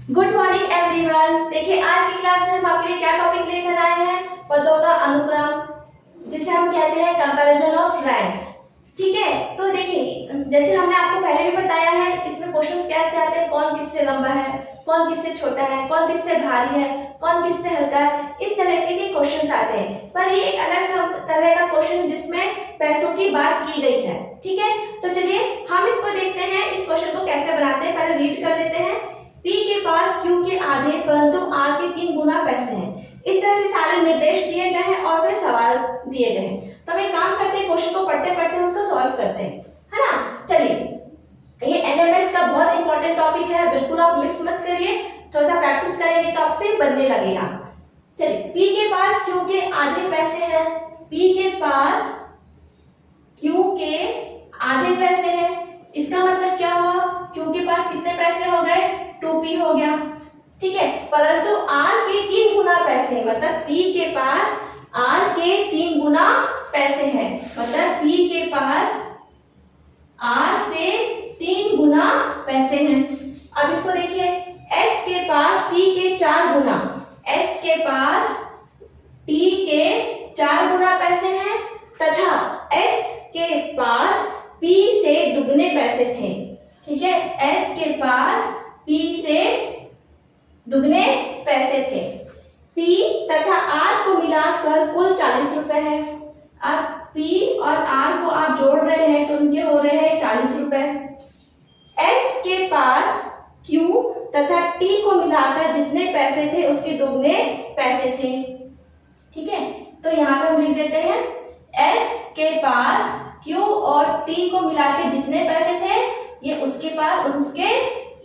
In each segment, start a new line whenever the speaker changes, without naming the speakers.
Good morning everyone. देखिए आज की क्लास में हम आपके लिए क्या टॉपिक लेकर आए हैं, पदों का अनुक्रम, जिसे हम कहते हैं कंपैरिजन ऑफ रैंक। ठीक है, तो देखिए जैसे हमने आपको पहले भी बताया है, इसमें क्वेश्चंस कैसे आते हैं, कौन किससे लंबा है, कौन किससे छोटा है, कौन किससे भारी है, कौन किससे हल्का है, इस तरह के क्वेश्चंस आते हैं। पर ये एक अलग तरह का क्वेश्चन जिसमें पैसों की बात की गई है। ठीक है, तो चलिए हम इसको देखते हैं, इस क्वेश्चन को कैसे बनाते हैं। पहले रीड कर लेते हैं। P के पास Q के आधे परंतु R के 3 गुना पैसे हैं। इस तरह से सारे निर्देश दिए गए हैं और फिर सवाल दिए गए हैं। तो हम एक काम करते हैं, क्वेश्चन को पढ़ते पढ़ते उसका सॉल्व करते हैं, है ना। चलिए, ये एनएमएस का बहुत इंपॉर्टेंट टॉपिक है, बिल्कुल आप मिस मत करिए। थोड़ा सा प्रैक्टिस करेंगे तो आपसे बनने लगेगा। चलिए, P के पास Q के आधे पैसे हैं। P के पास Q के आधे पैसे हैं, इसका मतलब क्या हुआ, Q के पास कितने पैसे हो गए, 2P हो गया। ठीक है, परंतु R के 3 गुना पैसे, मतलब P के पास R के 3 गुना पैसे हैं, मतलब P के पास R से 3 गुना पैसे हैं। अब इसको देखिए, S के पास T के 4 गुना, S के पास T के 4 गुना पैसे हैं तथा S के पास P से दुगने पैसे थे। ठीक है, S के पास P से दुगने पैसे थे। P तथा R को मिलाकर कुल 40 रुपए है। अब P और R को आप जोड़ रहे हैं तो उनके हो रहे हैं 40 रुपए। S के पास Q तथा T को मिलाकर जितने पैसे थे उसके दुगने पैसे थे। ठीक है, तो यहाँ पे हम लिख देते हैं S के पास Q और T को मिलाकर जितने पैसे थे ये उसके पास उसके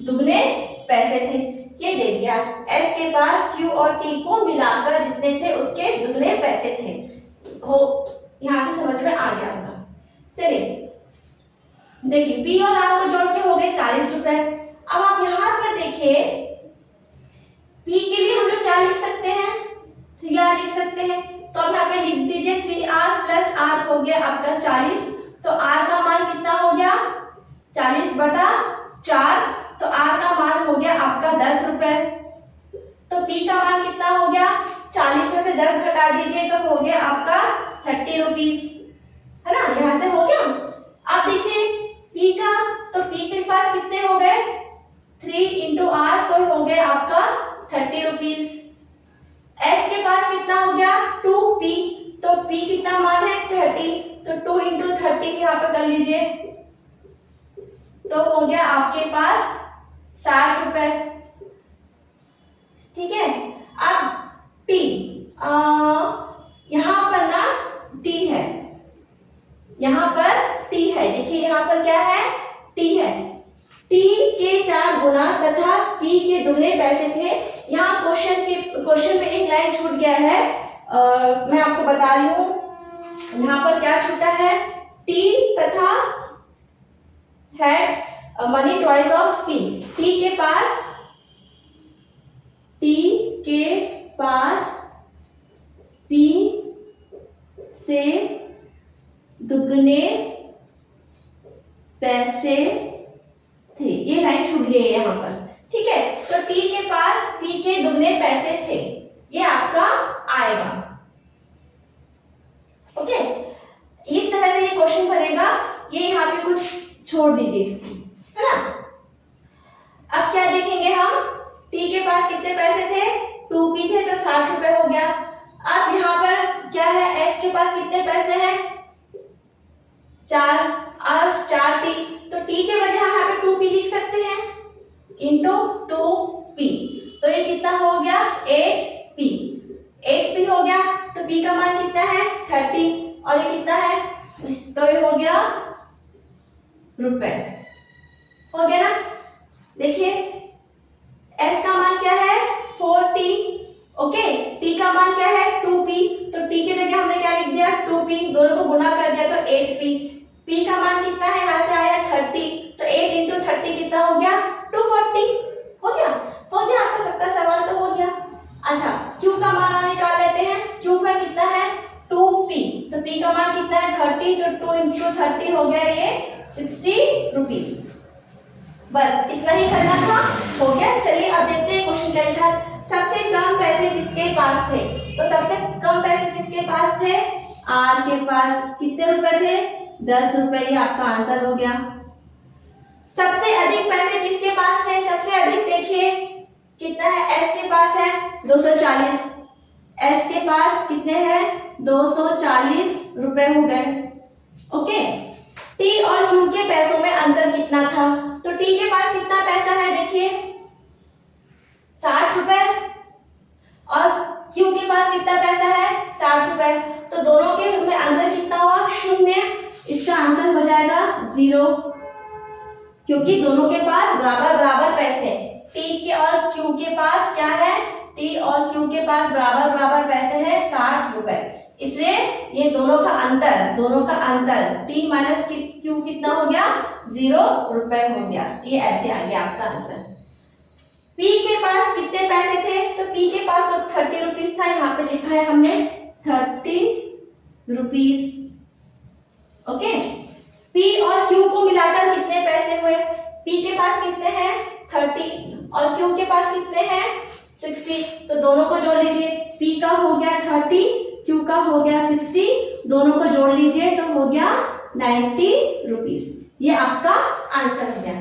दुगने पैसे थे। ये दे दिया, S के पास Q और T को मिलाकर जितने थे उसके दुगने पैसे थे। हो, यहाँ से समझ में आ गया होगा। चलिए देखिए, P और R को जोड़ के हो गए 40 रुपए। अब आप यहाँ पर देखिए, P के लिए हम लोग क्या लिख सकते हैं, 3R लिख सकते हैं। तो अब यहाँ पे लिख दीजिए 3R प्लस R हो गया आपका 40। तो R का मान कितना हो गया, 40/4। तो R का मान हो गया आपका 10 रुपए। तो P का मान कितना हो गया, 40 में से 10 घटा दीजिए तो हो गया आपका 30 रुपीज, है ना। यहाँ से हो गया। अब देखिए P का, तो P के पास कितने हो गए, 3 × R, तो हो गए आपका 30 रुपीज। S के पास कितना हो गया, 2P, तो P कितना मान है 30, तो 2 × 30 यहाँ पे कर लीजिए, तो हो गया आपके पास 60 रुपए। ठीक है, अब T, यहाँ पर ना T है, यहाँ पर T है। देखिए यहाँ पर क्या है, T है। T के 4 गुना तथा P के दुगने पैसे थे। यहाँ क्वेश्चन में एक लाइन छूट गया है, मैं आपको बता रही हूँ। यहाँ पर क्या छूटा है, T तथा है money toys of P। T के पास P से दुगने पैसे थे, ये लाइन छूट गई है यहाँ पर। ठीक है, तो T के पास P के दुगने पैसे थे, ये आपका आएगा। ओके, इस तरह से ये क्वेश्चन बनेगा। ये यहाँ पे कुछ छोड़ दीजिए इसकी, है ना। अब क्या देखेंगे हम, T के पास कितने पैसे थे, 2P थे, तो 60 रुपए हो गया। अब यहाँ पर क्या है, S के पास कितने पैसे हैं, 4 और 4T, तो T के बजाय हम यहाँ पे 2P लिख सकते हैं इंटू 2P, तो ये कितना हो गया, 8P हो गया। तो P का मान कितना है, 30, और ये कितना है, तो ये हो गया रुपए, हो गया ना। देखिए S का मान क्या है, 4T, ओके। T का मान क्या है, 2P, तो T की जगह हमने क्या लिख दिया, 2P, दोनों को गुना कर दिया तो 8P। P का मान कितना है, यहाँ से आया 30, तो 8 × 30 कितना हो गया, 240, हो गया। आपका सबका सवाल तो हो गया। अच्छा, Q का मान निकाल लेते हैं। Q में कितना है, 2P, तो P का मान कितना है 30, तो 2 × 30 हो गया ये 60 रुपीज। बस इतना ही करना था, हो गया। चलिए अब देखते हैं क्वेश्चन का आंसर। सबसे कम पैसे किसके पास थे? तो सबसे कम पैसे किसके पास थे? आर के पास। कितने रुपए थे? 10 रुपए। ये आपका आंसर हो गया। सबसे अधिक पैसे किसके पास थे? सबसे अधिक देखिए कितना है, एस के पास है 240। एस के पास कितने हैं? 240 रुपए हो गए। ओके। टी और क्यू के पैसों में अंतर कितना था? तो टी के पास कितना पैसा है देखिए 60 रुपए, और क्यू के पास कितना पैसा है? 60 रुपए। तो दोनों के में अंतर कितना हुआ? 0। इसका आंसर हो जाएगा 0, क्योंकि दोनों के पास बराबर बराबर पैसे। टी के और क्यू के पास क्या है? टी और क्यू के पास बराबर बराबर पैसे हैं 60 रुपए, इसलिए ये दोनों का अंतर टी माइनस क्यू कितना हो गया? 0 रुपए हो गया। ये ऐसे आ गया आपका आंसर। पी के पास कितने पैसे थे? तो पी के पास तो 30 रुपीज था, यहाँ पे लिखा है हमने 30 रुपीज। ओके। पी और क्यू को मिलाकर कितने पैसे हुए? पी के पास कितने हैं? 30 और क्यू के पास कितने हैं? 60। तो दोनों को जोड़ लीजिए, पी का हो गया 30, क्यू का हो गया 60, दोनों को जोड़ लीजिए तो हो गया 90 रुपीज। ये आपका आंसर हो गया।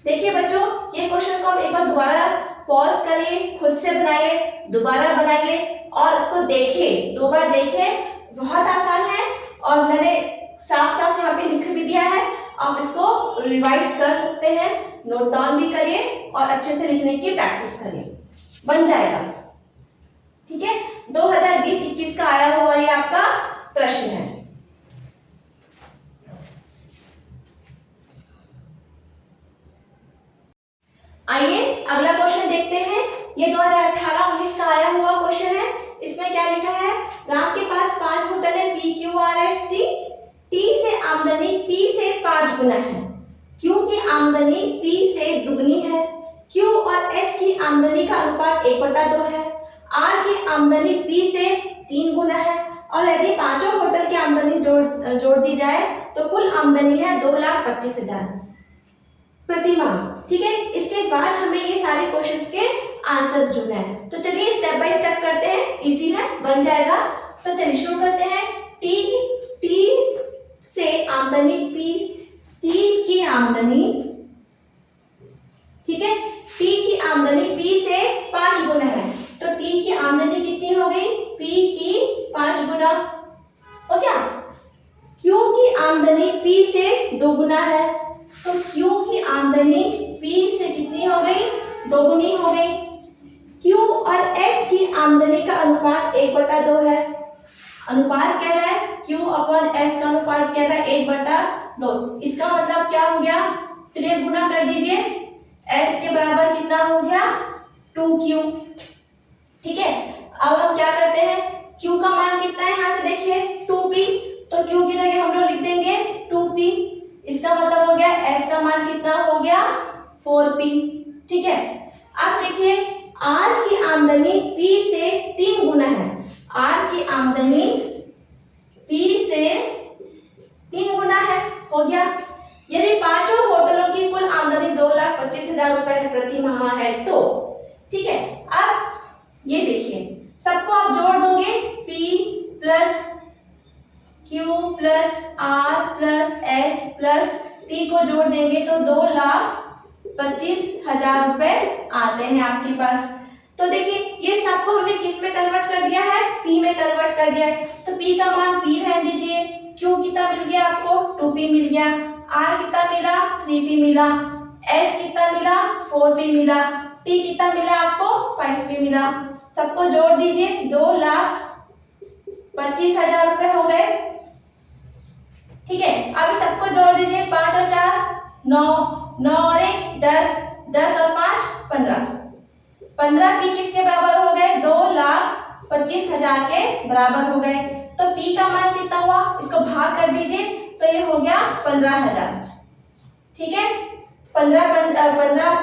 देखिए बच्चों, ये क्वेश्चन को आप एक बार दोबारा पॉज करिए, खुद से बनाइए, दोबारा बनाइए और इसको देखिए, 2 बार देखिए। बहुत आसान है और मैंने साफ साफ यहाँ पे लिख भी दिया है, आप इसको रिवाइज कर सकते हैं, नोट डाउन भी करिए और अच्छे से लिखने की प्रैक्टिस करिए, बन जाएगा। ठीक है। 2020-21 का आया हुआ ये आपका प्रश्न है। आइए अगला क्वेश्चन देखते हैं। ये 2018-19 का आया हुआ क्वेश्चन है। इसमें क्या लिखा है? राम के पास 5 होटल है, P Q R S T. T से आमदनी पी से 5 गुना है, क्यू की आमदनी पी से दुगनी है, क्यू और एस की आमदनी का अनुपात 1/2 है, आर की आमदनी पी से 3 गुना है, और यदि पांचों होटल की आमदनी जोड़ दी जाए तो कुल आमदनी है 2,25,000 प्रति माह। ठीक है। इसके बाद हमें ये सारे क्वेश्चंस के आंसर्स ढूंढना है। तो चलिए स्टेप बाय स्टेप करते हैं, इजी है, बन जाएगा। तो चलिए शुरू करते हैं। टी से आमदनी पी, टी की आमदनी, ठीक है, टी की आमदनी पी से 5 गुना है, तो टी की आमदनी कितनी हो गई? पी की 5 गुना हो गया। क्यू की आमदनी पी से 2 गुना है, तो क्यू की आमदनी पी से कितनी हो गई? 2 गुनी हो गई। क्यू और एस की आमदनी का अनुपात 1/2 है। अनुपात कह रहा है क्यू अपॉन एस का अनुपात कह रहा है 1/2। इसका मतलब क्या हो गया? 3 गुना कर दीजिए, एस के बराबर कितना हो गया? 2Q। ठीक है। अब हम क्या करते हैं, Q का मान कितना है यहाँ से देखिए 2P, तो Q की जगह हम लोग लिख देंगे 2P। इसका मतलब हो गया S का मान कितना हो गया? 4P। ठीक है। अब देखिए R की आमदनी P से 3 गुना है, R की आमदनी P से 3 गुना है, हो गया। यदि पांचों होटलों की कुल आमदनी 2,25,000 रुपए प्रति माह है तो, ठीक है। अब ये देखिए सबको आप जोड़ दोगे, P plus Q plus R plus S plus T को जोड़ देंगे तो 2,25,000 रुपए आते हैं आपके पास। तो देखिए ये सबको हमने किस में कन्वर्ट कर दिया है? P में कन्वर्ट कर दिया है। तो P का मान P रहने दीजिए। Q कितना मिल गया आपको? 2P मिल गया। R कितना मिला? 3P मिला। S कितना मिला? 4P मिला। T कितना मिला आपको? 5P मिला। सबको जोड़ दीजिए, 2,25,000 रुपए हो गए। ठीक है। अब सबको जोड़ दीजिए, 5 और 4 9, 9 और 1 10, 10 और 5 15। 15P किसके बराबर हो गए? 2,25,000 के बराबर हो गए। तो P का मान कितना हुआ? इसको भाग कर दीजिए तो ये हो गया 15,000। ठीक है। 15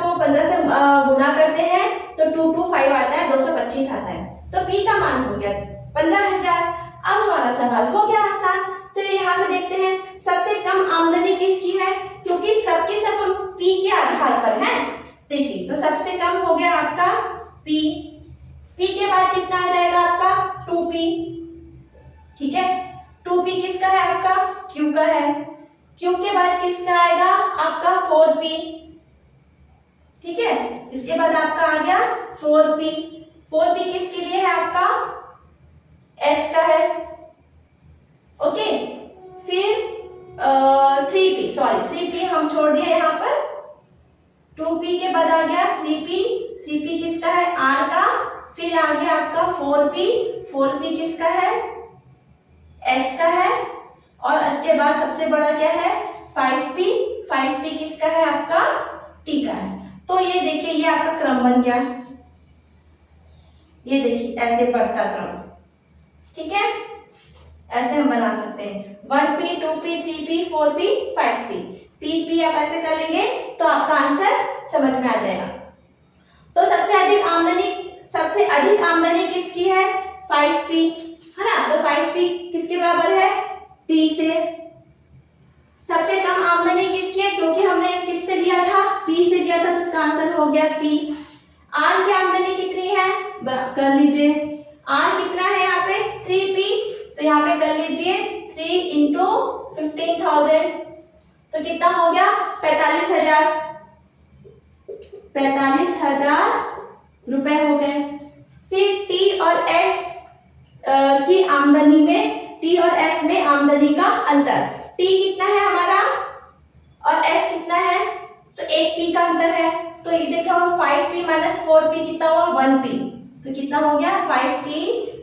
को 15 से गुना करते हैं तो 225 आता है, 225 आता है। तो P का मान हो गया 15,000। अब हमारा सवाल हो गया आसान। चलिए यहाँ से देखते हैं सबसे कम आमदनी किसकी है, क्योंकि सबके सब हम पी के आधार पर हैं। देखिए तो सबसे कम हो गया आपका पी, पी के बाद कितना आ जाएगा आपका 2p, ठीक है। 2p किसका है आपका क्यू का है, क्यू के बाद किसका आएगा आपका 4p, ठीक है। इसके बाद आपका आ गया 4p, 4p किसके लिए है आपका s का है, ओके। फिर 3p हम छोड़ दिए यहाँ पर, 2p के बाद आ गया 3p किसका है r का, फिर आ गया आपका 4p किसका है s का है, और इसके बाद सबसे बड़ा क्या है 5p किसका है आपका t का है। तो ये देखिए ये आपका क्रम बन गया, ये देखिए ऐसे बढ़ता क्रम, ठीक है। ऐसे हम बना सकते हैं 1p 2p 3p 4p 5p, p आप ऐसे कर लेंगे तो आपका आंसर समझ में आ जाएगा। तो सबसे अधिक आमदनी किसकी है 5p, है ना। तो 5p किसके बराबर है p से। सबसे कम आमदनी किसकी है, क्योंकि हमने किससे लिया था p से लिया था, तो इसका आंसर हो गया p। r की आमदनी कितनी है कर लीजिए, r कितना है यहाँ पे 3p, तो यहाँ पे कर लीजिए 3 इंटू 15,000, तो कितना हो गया 45,000 रुपए हो गए। फिर t और s की आमदनी में, t और s में आमदनी का अंतर, t कितना है हमारा और s कितना है, तो 1p का अंतर है। तो ये देखो 5p माइनस 4p कितना हुआ 1p, तो कितना हो गया 5p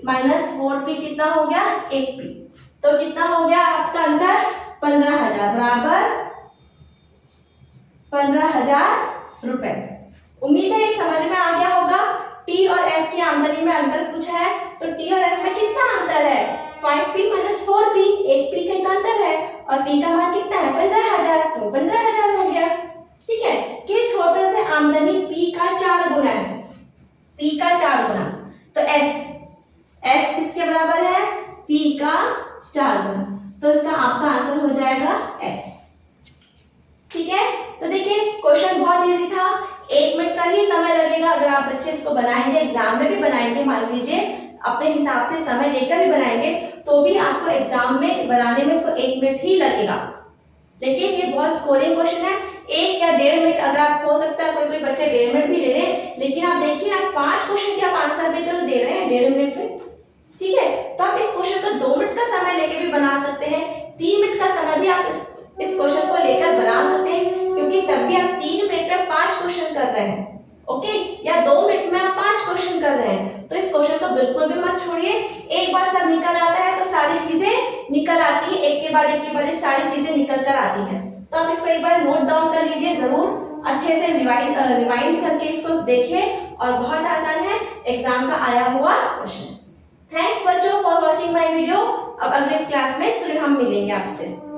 माइनस 4p कितना हो गया 1p, तो कितना हो गया आपका अंतर 15,000 बराबर 15,000 रुपए। उम्मीद है ये समझ में आ गया होगा। t और s की आमदनी में अंतर पूछा है, तो t और s में कितना अंतर है 5p माइनस 4p, 1p का अंतर है, और p का मान कितना है 15,000, तो 15,000 हो गया, ठीक है। किस होटल से आमदनी p का 4 गुना है, p का 4 गुना, तो s किसके बराबर है p का 4 गुना, तो इसका आपका आंसर हो जाएगा s, ठीक है। तो देखिए क्वेश्चन बहुत इजी था, 1 मिनट का ही समय लगेगा अगर आप बच्चे इसको बनाएंगे, एग्जाम में भी बनाएंगे, मान लीजिए अपने हिसाब से समय लेकर भी बनाएंगे तो भी आपको एग्जाम में बनाने में इसको 1 मिनट ही लगेगा। लेकिन ये बहुत स्कोरिंग क्वेश्चन है, 1 या 1.5 मिनट अगर आप हो सकता है कोई बच्चे 1.5 मिनट भी ले लें, लेकिन आप देखिए आप 5 क्वेश्चन के आप आंसर भी तो दे रहे हैं 1.5 मिनट में, ठीक है। तो आप इस क्वेश्चन को 2 मिनट का समय लेके भी बना सकते हैं, 3 मिनट का समय भी आप इस क्वेश्चन को लेकर बना सकते हैं, क्योंकि तब भी आप 3 मिनट में 5 क्वेश्चन कर रहे हैं, ओके, या 2 मिनट में आप 5 क्वेश्चन कर रहे हैं। तो इस क्वेश्चन को बिल्कुल भी मत छोड़िए, एक बार सब निकल आता है तो सारी चीजें निकल आती है, एक के बाद एक सारी चीजें निकल कर आती हैं। तो आप इसको एक बार नोट डाउन कर लीजिए, जरूर अच्छे से रिवाइंड करके इसको देखिए, और बहुत आसान है, एग्जाम का आया हुआ क्वेश्चन। थैंक्स बच्चों फॉर वॉचिंग माई वीडियो। अब अगले क्लास में फिर हम मिलेंगे आपसे।